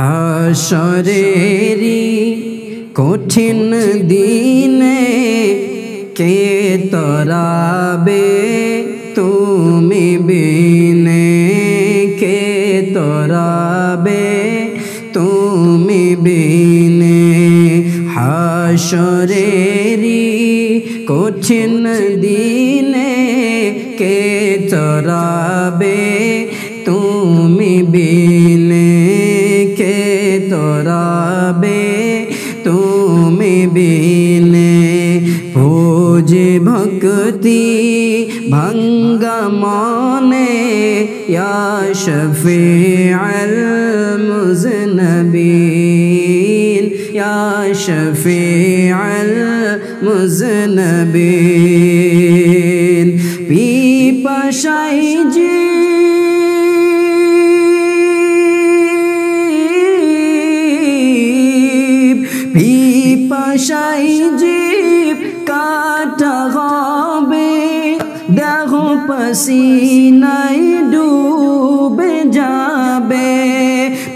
হাসরেরি কঠিন দিনে কে তরাবে তুমি বিনে, কে তরাবে তুমি বিনে। হাসরেরি কঠিন দিনে কে তরাবে তুমি বিনে, কে তরাবে তুমি বিনে। ভোজে ভক্তি ভঙ্গা মনে ইয়া শফিউল মুজনবিন, ইয়া শফিউল মুজনবিন। পিপাসায় পিপাসায় জীব কাটা হবে, দেহ পসিনায় ডুবে যাবে।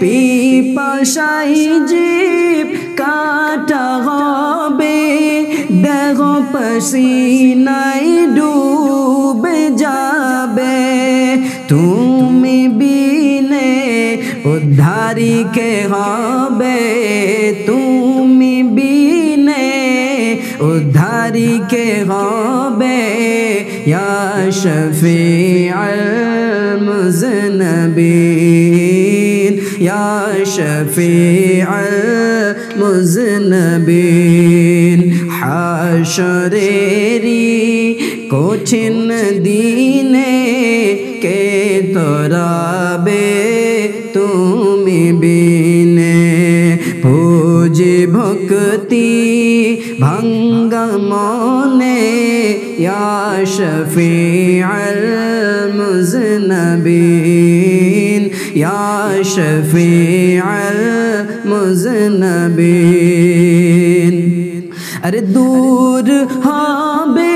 পিপাসায় জীব কাটা হবে, দেহ পসিনায় ডুবে যাবে। তুমি বিনে উদ্ধারি কে হবে, তুমি বিনে উদ্ধারি কে হবে। ইয়া শফিউল মুজনবিন, ইয়া শফিউল মুজনবিন। হাসরেরি কঠিন দিনে কে তরাবে তুমি বিনে। ভোজে ভক্তি ভঙ্গা মনে ইয়া শফিউল মুজনবিন, ইয়া শফিউল মুজনবিন। আরে দূর হবে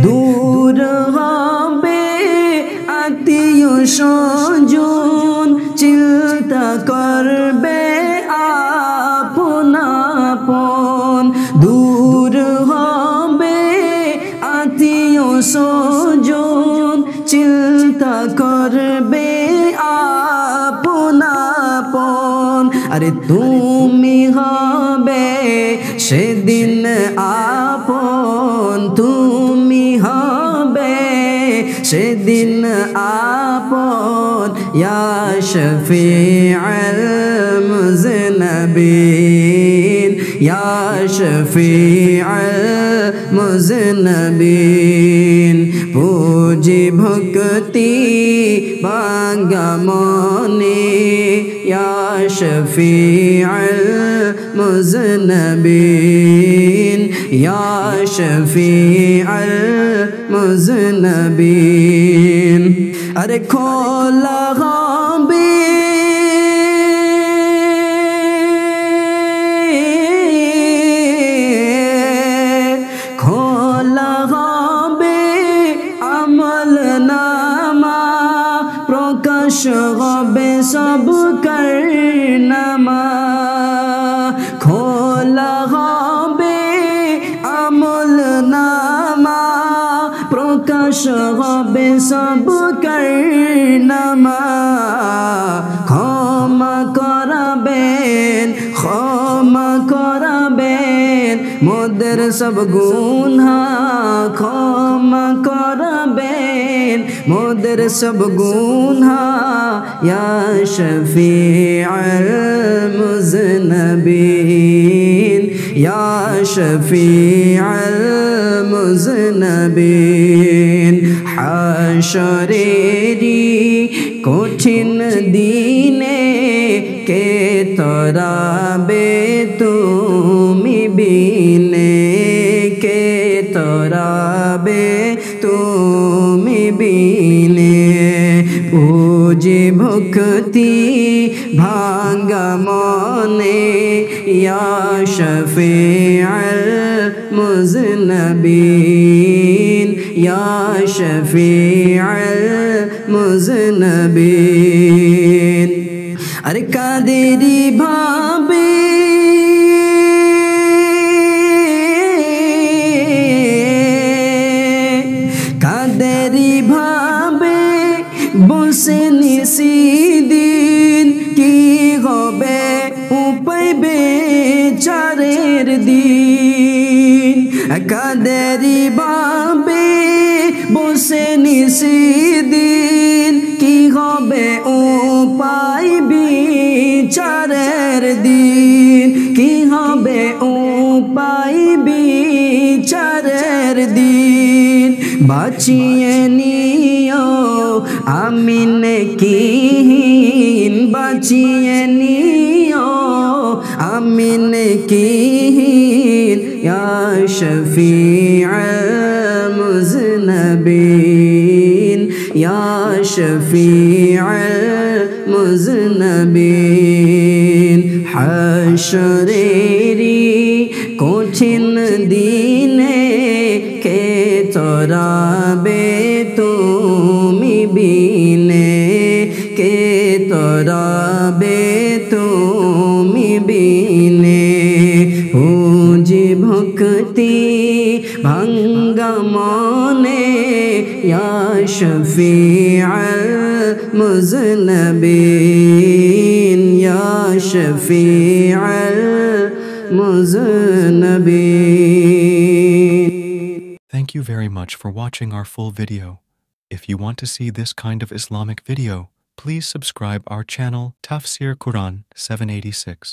দূর হবে আত্মীয় স্বজন, চিন্তা করবে আপন আপন। দূর হবে আত্মীয় স্বজন, চিন্তা করবে আপন আপন। আরে তুমি হবে সেদিন আপন, তুমি হবে সেদিন আপন। ইয়া শফিউল মুজনবিন, ইয়া শফিউল মুজনবিন। ভোজে ভক্তি ভাঙ্গা মনে ইয়া শফিউল মুজনবিন, ইয়া শফিউল মুজনবিন। আরে খোলা হবে খোলা হবে আমল নামা, প্রকাশ হবে সব কারনামা। খোলা হবে আমল নামা, প্রকাশ হবে সব কারনামা। ক্ষমা করাবেন, ক্ষমা করাবেন মোদের সব গুনাহ, ক্ষমা করাবেন মোদের সব গুনাহ। ইয়া শফিউল মুজনবিন, ইয়া শফিউল মুজনবিন। হাসরেরি কঠিন দিনে কে তরাবে তুমি বিনে, কে তরাবে তুমি বিনে। पूजे भक्ति भांगा मने या शफीअल मुज़नबीन يا شفيع المذنبين अरे कादेरी भाबे कादेरी भाबे বসে নিশিদিন কি হবে উপায় বেচারের দিন কাদেরি ভাবে বসে নিশিদিন কি হবে উপায় বিচারের দিন কি হবে উপায় বিচারের দিন বাঁচিয়ে নিও আমিন কিহীন বাঁচিয়ে নিও আমিন কিহীন ইয়া শফিউল মুযনবিন ইয়া শফিউল মুযনবিন হাশরেরি কঠিন দিনে কে তরাবে তুমি বিনে কে তরাবে তুমি বিনে পুজি ভক্তি ভাঙ্গা মনে ইয়া শফিউল মুযনবিন ইয়া Shafiul মুযনবিন Thank you very much for watching our full video. If you want to see this kind of Islamic video, please subscribe our channel Tafsir Quran 786.